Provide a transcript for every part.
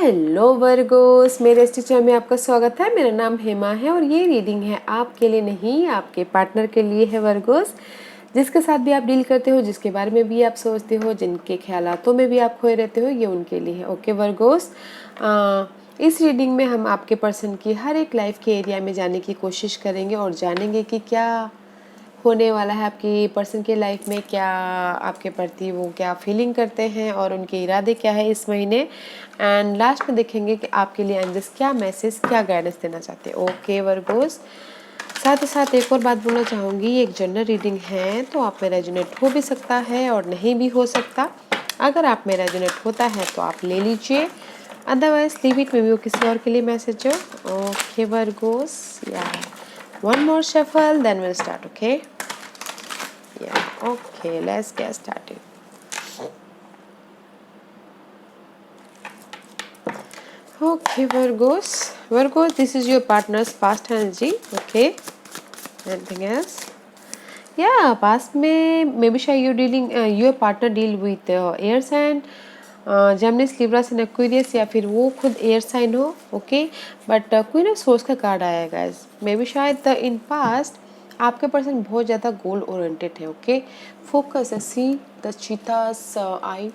Hello Virgo's, मेरे इस channel में आपका स्वागत है। मेरा नाम हेमा है और ये रीडिंग है आपके लिए नहीं, आपके पार्टनर के लिए है वर्गोस। जिसके साथ भी आप डील करते हो, जिसके बारे में भी आप सोचते हो, जिनके ख्यालातों में भी आप खोए रहते हो, ये उनके लिए है। ओके वर्गोस, इस रीडिंग में हम आपके पर्सन की हर एक लाइफ के एरिया में जाने की कोशिश करेंगे और जानेंगे कि क्या होने वाला है आपकी पर्सन के लाइफ में, क्या आपके प्रति वो क्या फीलिंग करते हैं और उनके इरादे क्या है इस महीने। एंड लास्ट में देखेंगे कि आपके लिए एंजल्स क्या मैसेज, क्या गाइडेंस देना चाहते हैं। ओके वर्गोस, साथ ही साथ एक और बात बोलना चाहूँगी, ये एक जनरल रीडिंग है तो आप में रेजोनेट हो भी सकता है और नहीं भी हो सकता। अगर आप में रेजोनेट होता है तो आप ले लीजिए, otherwise leave it, may be वो किसी और के लिए मैसेज हो। ओके वर्गोस, या one more shuffle, then we'll start. Okay, yeah, okay, let's get started. Okay Virgos, this is your partner's past energy. Okay, anything else? Yeah, past में maybe शायद you dealing your partner deal with air sign, Gemini, Libra and Aquarius, या फिर वो खुद air sign हो। Okay, but queen of source का card आया guys. May be शायद इन पास्ट आपके पर्सन बहुत ज़्यादा गोल ओरिएंटेड है। ओके, फोकस है, सी द चीतास आई,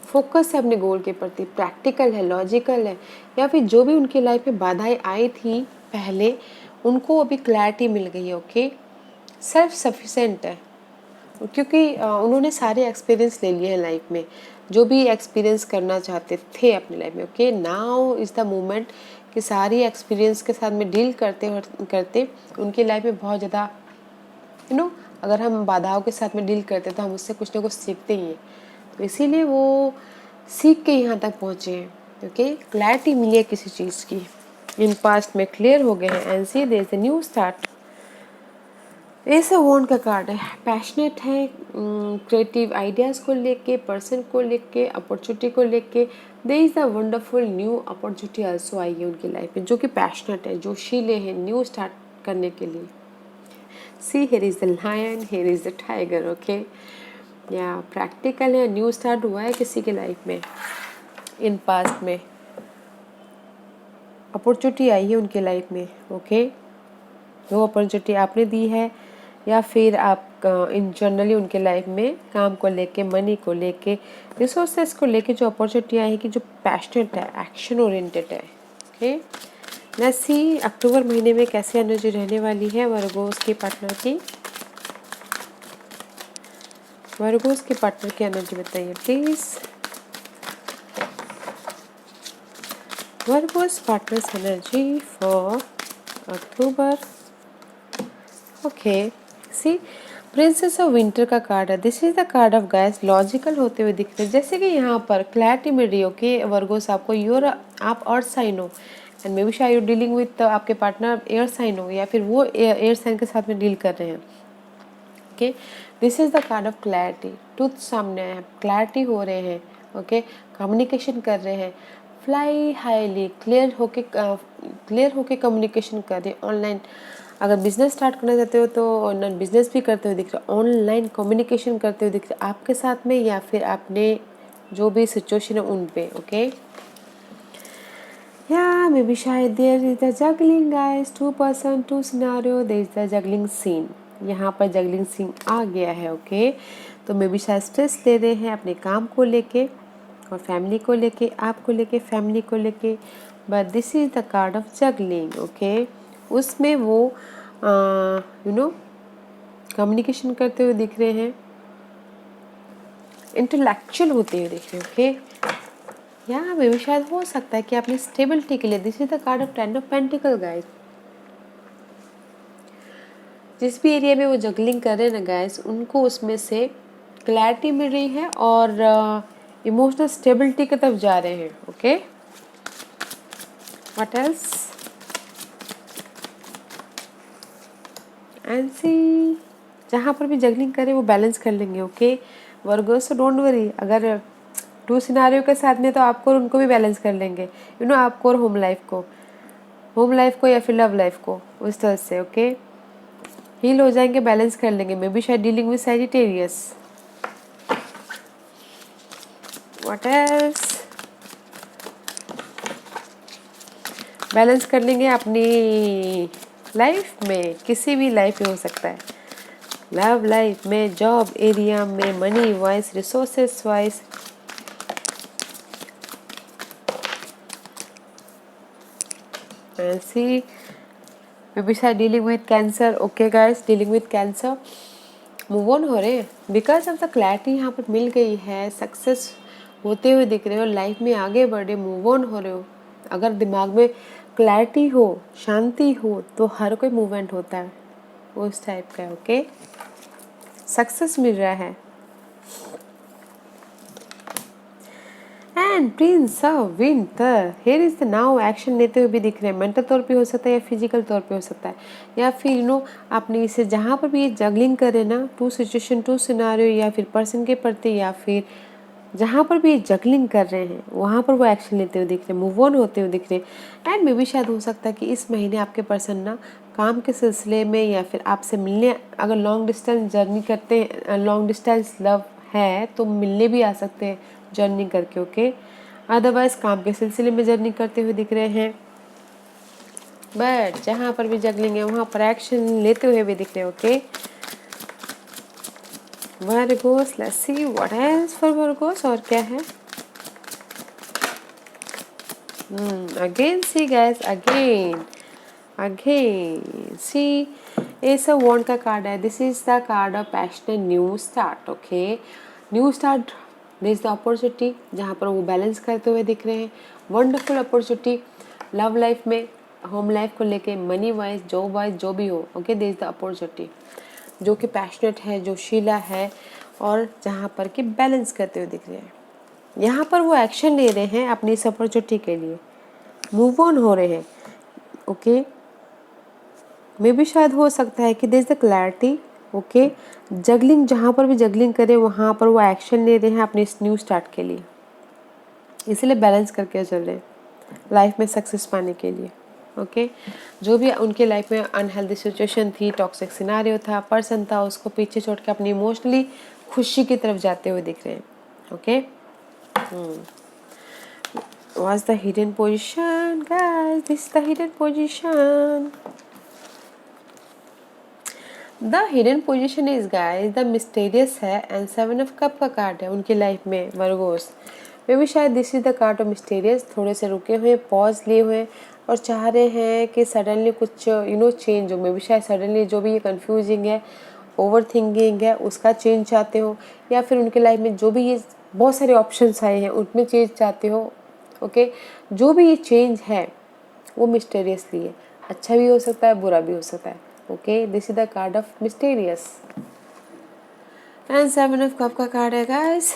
फोकस है अपने गोल के प्रति, प्रैक्टिकल है, लॉजिकल है, या फिर जो भी उनकी लाइफ में बाधाएं आई थी पहले, उनको अभी क्लैरिटी मिल गई है। ओके, सेल्फ सफिशेंट है क्योंकि उन्होंने सारे एक्सपीरियंस ले लिए हैं लाइफ में, जो भी एक्सपीरियंस करना चाहते थे अपनी लाइफ में। Okay, now is the moment कि सारी एक्सपीरियंस के साथ में डील करते उनकी लाइफ में बहुत ज़्यादा अगर हम बाधाओं के साथ में डील करते तो हम उससे कुछ ना कुछ सीखते ही हैं, तो इसीलिए वो सीख के यहाँ तक पहुँचे हैं। ओके, क्लैरिटी मिली है किसी चीज़ की, इन पास्ट में क्लियर हो गए हैं। And see there is a new start. ऐसा वॉन्ड का कार्ड है, पैशनेट है क्रिएटिव आइडियाज़ को लेके, पर्सन को लेके, अपॉर्चुनिटी को लेके। There is a wonderful new opportunity also आई है उनकी लाइफ में, जो कि पैशनेट है, जोशीले हैं न्यू स्टार्ट करने के लिए। See here is the lion, here is the tiger. Okay, या प्रैक्टिकल है, न्यू स्टार्ट हुआ है किसी के लाइफ में, इन पास्ट में अपॉर्चुनिटी आई है उनके लाइफ में। ओके, वो अपॉर्चुनिटी आपने दी है या फिर आप इन जनरली उनके लाइफ में काम को लेके, मनी को लेके, रिसोर्सेस को लेके जो अपॉर्चुनिटी आई है कि जो पैशनेट है, एक्शन ओरिएंटेड है। ओके, लेट्स सी अक्टूबर महीने में कैसी एनर्जी रहने वाली है वर्गोस के पार्टनर की। वर्गोस के पार्टनर की एनर्जी बताइए please. Virgos partners energy for October. Okay, see princess of winter का कार्ड है। This is the card of guys, logical होते हुए दिख रहे हैं, जैसे कि यहाँ पर क्लैरिटी मिल रही हो कि वर्गोस आपको आप अर्थ साइन हो एंड मे बी शायद यू डीलिंग विथ आपके पार्टनर एयर साइन हो, या फिर वो एयर साइन के साथ में डील कर रहे हैं। Okay, this is the card of clarity, truth सामने आया है, क्लैरिटी हो रहे हैं। ओके, कम्युनिकेशन कर रहे हैं, फ्लाई हाईली, क्लियर होके कम्युनिकेशन कर रहे हैं। ऑनलाइन अगर बिजनेस स्टार्ट करना चाहते हो तो ऑनलाइन बिजनेस भी करते हुए दिख रहे, ऑनलाइन कम्युनिकेशन करते हुए दिख रहे आपके साथ में, या फिर आपने जो भी सिचुएशन है उन पे। ओके, या मे बी शायद there is the juggling guys, 2 person 2 scenario, there is the juggling scene, यहाँ पर जगलिंग सीन आ गया है। ओके, तो मे बी शायद स्ट्रेस ले रहे हैं अपने काम को लेके और फैमिली को लेके, आपको लेके, फैमिली को लेके, but this is the card of juggling. Okay, उसमें वो कम्युनिकेशन करते हुए दिख रहे हैं, इंटेलेक्चुअल होते हुए दिख रहे हैं। ओके, या मे बी शायद हो सकता है कि अपनी स्टेबिलिटी के लिए, this is the card of 10 of pentacle guys, जिस भी एरिया में वो जगलिंग कर रहे हैं ना गाइस, उनको उसमें से क्लैरिटी मिल रही है और इमोशनल स्टेबिलिटी की तरफ जा रहे हैं। ओके, व्हाट एल्स एंड सी, जहाँ पर भी जगलिंग करें वो बैलेंस कर लेंगे। ओके वर्गोस, डोंट वरी, अगर 2 सिनारियों के साथ में तो आपको और उनको भी बैलेंस कर लेंगे। आपको और होम लाइफ को या फिर लव लाइफ को, उस तरह से। ओके, हील हो जाएंगे, बैलेंस कर लेंगे। मे बी शायद dealing with Sagittarius. What else, balance कर लेंगे अपनी लाइफ में, किसी भी लाइफ में हो सकता है, लव लाइफ में, जॉब एरिया में, money wise, resources wise. See Vibhisha dealing with cancer. Okay guys, dealing with cancer, move on हो रहे हैं बिकॉज ऑफ द क्लैरिटी यहाँ पर मिल गई है, सक्सेस होते हुए दिख रहे हो, लाइफ में आगे बढ़ रहे, मूव ऑन हो रहे हो। अगर दिमाग में क्लैरिटी हो, शांति हो, तो हर कोई मूवमेंट होता है, उस टाइप का। ओके, सक्सेस मिल रहा है। And Prince of winter, here is the now, action लेते हुए भी दिख रहे हैं। मेंटल तौर पे हो सकता है या फिजिकल तौर पे हो सकता है, या फिर आपने इसे जहाँ पर भी ये जगलिंग करे ना, टू सिचुएशन, टू सिनारियो, या फिर पर्सन के प्रति, या फिर जहाँ पर भी ये जगलिंग कर रहे हैं वहाँ पर वो एक्शन लेते हुए दिख रहे हैं, मूव ऑन होते हुए दिख रहे हैं। एंड मे भी शायद हो सकता है कि इस महीने आपके पर्सन ना काम के सिलसिले में या फिर आपसे मिलने, अगर लॉन्ग डिस्टेंस जर्नी करते हैं, लॉन्ग डिस्टेंस लव है तो मिलने भी आ सकते हैं जर्नी करके। ओके, अदरवाइज काम के सिलसिले में जर्नी करते हुए दिख रहे हैं, बट जहाँ पर भी जगलिंग है वहाँ पर एक्शन लेते हुए भी दिख रहे हैं। Okay, Virgos, let's see what else for Virgos, और क्या है। Again see guys, again see, ace of wand का कार्ड है। This is the card of passion and new start. Okay, new start, this the opportunity, जहाँ पर वो balance करते हुए दिख रहे हैं। वंडरफुल अपॉर्चुनिटी लव लाइफ में, होम लाइफ को लेके, मनी वाइज, जॉब वाइज, जो भी हो। ओके, दिस द अपॉर्चुनिटी जो कि पैशनेट है, जो शीला है, और जहाँ पर कि बैलेंस करते हुए दिख रहे हैं। यहाँ पर वो एक्शन ले रहे हैं अपनी इस अपॉर्चुनिटी के लिए, मूव ऑन हो रहे हैं। ओके, मे भी शायद हो सकता है कि there is the clarity. Okay, juggling, जहाँ पर भी जगलिंग करे वहाँ पर वो एक्शन ले रहे हैं अपने इस न्यू स्टार्ट के लिए, इसलिए बैलेंस करके चल रहे हैं लाइफ में सक्सेस पाने के लिए। ओके, जो भी उनके लाइफ में अनहेल्दी सिचुएशन थी, टॉक्सिक सिनारियो था, पर्सन था, उसको पीछे छोड़ के अपनी इमोशनली खुशी की तरफ जाते हुए दिख रहे हैं। Okay, what's the hidden position guys, this is the hidden position. The hidden position is guys the mysterious है, and 7 of cup का कार्ड है उनकी लाइफ में वर्गोस। मे भी शायद this is the card of mysterious, थोड़े से रुके हुए, पॉज लिए हुए, और चाह रहे हैं कि सडनली कुछ चेंज हो। मे भी शायद सडनली जो भी ये कंफ्यूजिंग है, ओवर थिंकिंग है, उसका चेंज चाहते हो, या फिर उनके लाइफ में जो भी ये बहुत सारे ऑप्शंस आए हैं उनमें चेंज चाहते हो। ओके, जो भी ये चेंज है वो मिस्टीरियसली है, अच्छा भी हो सकता है, बुरा भी हो सकता है। Okay, this is the card of mysterious. And 7 of cup का कार्ड है गाइस,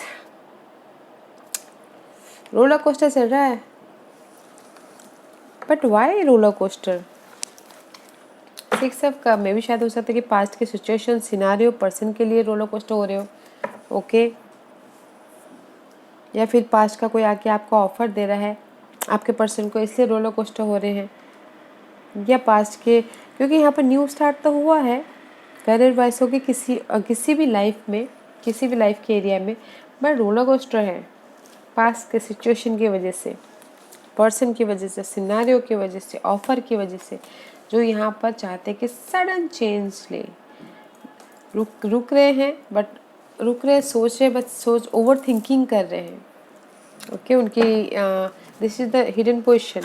रोलर कोस्टर चल रहा है, but why roller coaster. 6 of cup में भी शायद हो सकता है कि पास्ट के सिचुएशन, सिनारियो, पर्सन के लिए रोलर कोस्टर हो रहे हो। ओके, या फिर पास्ट का कोई आके आपको ऑफर दे रहा है आपके पर्सन को, इसलिए रोलर कोस्टर हो रहे हैं, या पास्ट के, क्योंकि यहाँ पर न्यू स्टार्ट तो हुआ है करियर वाइज हो कि किसी भी लाइफ में, किसी भी लाइफ के एरिया में, बट रोलर कोस्टर है पास्ट के सिचुएशन की वजह से, पर्सन की वजह से, सिनारियो की वजह से, ऑफर की वजह से, जो यहाँ पर चाहते हैं कि सडन चेंज ले। रुक रहे हैं, बट रुक रहे, सोच रहे, बट ओवर थिंकिंग कर रहे हैं। ओके, उनकी this is the hidden position.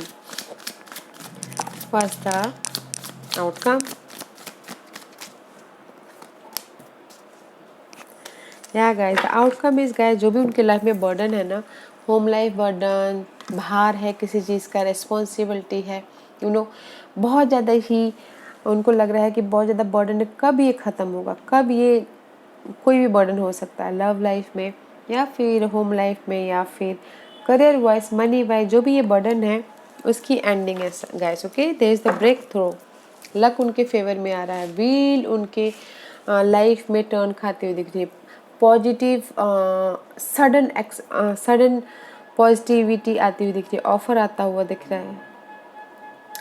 What's the outcome? या guys, the outcome is guys, जो भी उनके लाइफ में बर्डन है ना, होम लाइफ बर्डन, भार है किसी चीज़ का, रिस्पॉन्सिबिलिटी है, बहुत ज़्यादा ही उनको लग रहा है कि बहुत ज़्यादा बर्डन है, कब ये ख़त्म होगा, कब ये, कोई भी बर्डन हो सकता है लव लाइफ में, या फिर होम लाइफ में, या फिर करियर वाइज, मनी वाइज, जो भी ये बर्डन है उसकी एंडिंग है guys. Okay, there is the breakthrough, luck उनके फेवर में आ रहा है, व्हील उनके लाइफ में टर्न खाते हुए दिख रही है, पॉजिटिव सडन पॉजिटिविटी आती हुई दिख रही है, ऑफर आता हुआ दिख रहा है।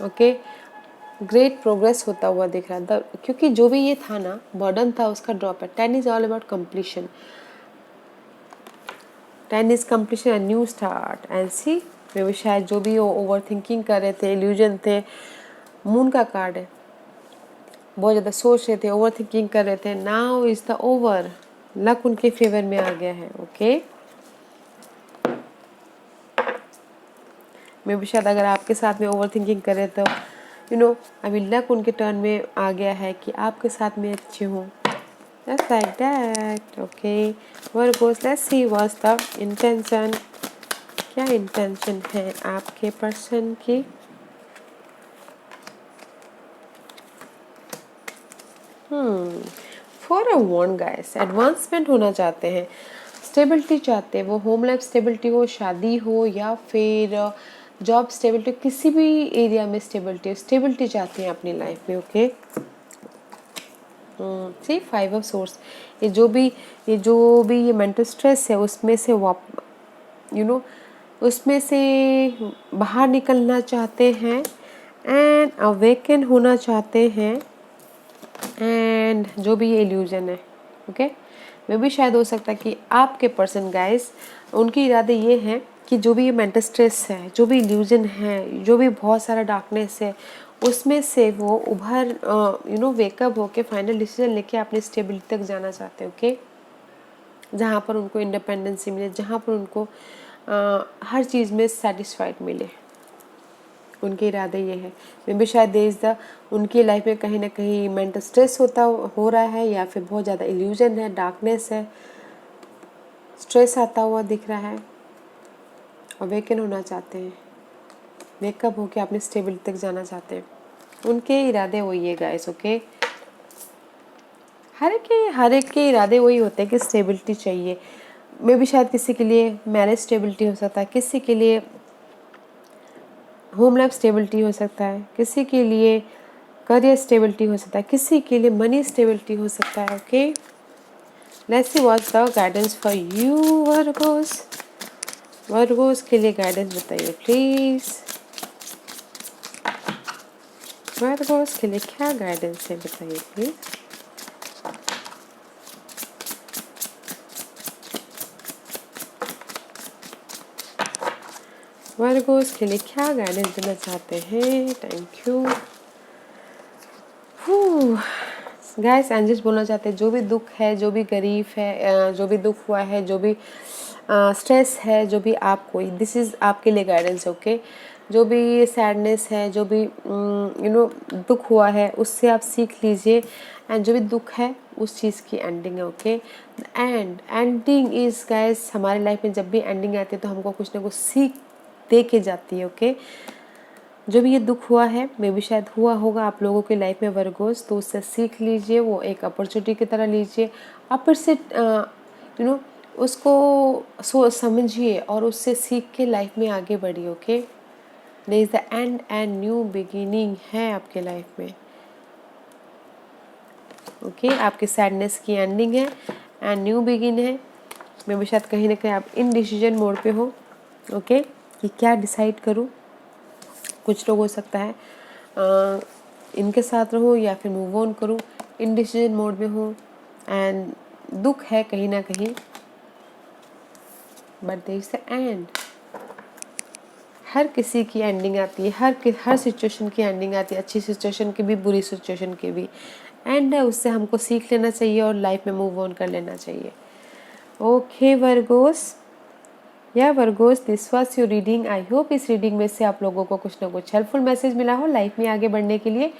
ओके, ग्रेट प्रोग्रेस होता हुआ दिख रहा है, क्योंकि जो भी ये था ना बर्डन था उसका ड्रॉप है। 10 is all about completion, 10 is completion and new start, and see मे भी शायद जो भी ओवर थिंकिंग कर रहे थे, इल्यूजन थे, मून का कार्ड है, बहुत ज़्यादा सोच रहे थे, ओवर थिंकिंग कर रहे थे, now is the over, luck उनके फेवर में आ गया है। ओके, मे भी शायद अगर आपके साथ में ओवर थिंकिंग कर रहे तो अभी लक उनके टर्न में आ गया है कि आपके साथ में अच्छे हों। Just like that. Okay. Virgos, let's see what's the intention. क्या इंटेंशन है आपके पर्सन की? For a one guys, advancement होना चाहते हैं, स्टेबिलिटी चाहते हैं, वो होम लाइफ स्टेबिलिटी हो, शादी हो या फिर जॉब स्टेबिलिटी, किसी भी एरिया में स्टेबिलिटी चाहते हैं अपनी लाइफ में। ओके, सी 5 ऑफ सोर्स, ये जो भी ये मेंटल स्ट्रेस है उसमें से उसमें से बाहर निकलना चाहते हैं एंड अवेकन होना चाहते हैं, एंड जो भी ये इल्यूजन है। ओके, मे भी शायद हो सकता है कि आपके पर्सन गाइस, उनके इरादे ये हैं कि जो भी ये मेंटल स्ट्रेस है, जो भी इल्यूजन है, जो भी बहुत सारा डार्कनेस है, उसमें से वो उभर वेकअप होके फाइनल डिसीजन लेके अपनी स्टेबिलिटी तक जाना चाहते हैं। ओके, जहाँ पर उनको इंडिपेंडेंसी मिले, जहाँ पर उनको हर चीज़ में सेटिस्फाइड मिले, उनके इरादे ये है। मे भी शायद देश द उनकी लाइफ में कहीं ना कहीं मेंटल स्ट्रेस हो रहा है, या फिर बहुत ज़्यादा इल्यूजन है, डार्कनेस है, स्ट्रेस आता हुआ दिख रहा है, अवेकन होना चाहते हैं, वेकअप होके अपनी स्टेबिलिटी तक जाना चाहते हैं, उनके इरादे वही है गाइस। ओके, हर एक के इरादे वही होते हैं कि स्टेबिलिटी चाहिए। मे भी शायद किसी के लिए मैरिज स्टेबिलिटी हो सकता है, किसी के लिए होम लाइफ स्टेबिलिटी हो सकता है, किसी के लिए करियर स्टेबिलिटी हो सकता है, किसी के लिए मनी स्टेबिलिटी हो सकता है। Okay, let's see what's the guidance for you Virgo's. Virgo's के लिए गाइडेंस बताइए प्लीज। वर्गोस के लिए क्या गाइडेंस है बताइए प्लीज। वर्गोस के लिए क्या गाइडेंस देना चाहते हैं? Thank you. गाइस, एंजल्स बोलना चाहते हैं जो भी दुख है, जो भी गरीफ है, जो भी दुख हुआ है, जो भी स्ट्रेस है, जो भी आपको, दिस इज़ आपके लिए गाइडेंस। ओके, जो भी सैडनेस है, जो भी दुख हुआ है, उससे आप सीख लीजिए, एंड जो भी दुख है उस चीज़ की एंडिंग है। ओके, एंडिंग इज़ गाइस, हमारी लाइफ में जब भी एंडिंग आती है तो हमको कुछ ना कुछ सीख दे के जाती है। ओके, जो भी ये दुख हुआ है, मे भी शायद हुआ होगा आप लोगों की लाइफ में वर्गोस, तो उससे सीख लीजिए, वो एक अपॉर्चुनिटी की तरह लीजिए, आप से उसको समझिए और उससे सीख के लाइफ में आगे बढ़िए। Okay, there is the end and new beginning है आपके लाइफ में। ओके, आपके सैडनेस की एंडिंग है एंड न्यू बिगिन है। मे भी शायद कहीं ना कहीं आप इन डिसीजन मोड पे हो। ओके, कि क्या डिसाइड करूँ। कुछ लोग हो सकता है इनके साथ रहूँ या फिर मूव ऑन करूँ, इन डिसीजन मोड में हूँ, एंड दुख है कहीं ना कहीं, but there is the end. हर किसी की एंडिंग आती है, हर सिचुएशन की एंडिंग आती है, अच्छी सिचुएशन की भी, बुरी सिचुएशन की भी एंड है, उससे हमको सीख लेना चाहिए और लाइफ में मूव ऑन कर लेना चाहिए। ओके वर्गोस, या Virgo's, this was your reading. I hope इस रीडिंग में से आप लोगों को कुछ ना कुछ हेल्पफुल मैसेज मिला हो लाइफ में आगे बढ़ने के लिए।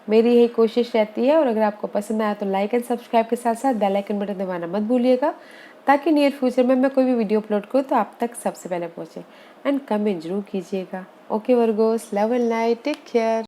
मेरी यही कोशिश रहती है, और अगर आपको पसंद आया तो लाइक एंड सब्सक्राइब के साथ साथ बेल आइकन बटन दबाना मत भूलिएगा, ताकि नियर फ्यूचर में मैं कोई भी वीडियो अपलोड करूँ तो आप तक सबसे पहले पहुँचे। एंड कमेंट जरूर कीजिएगा। Okay Virgos, love and light, take care.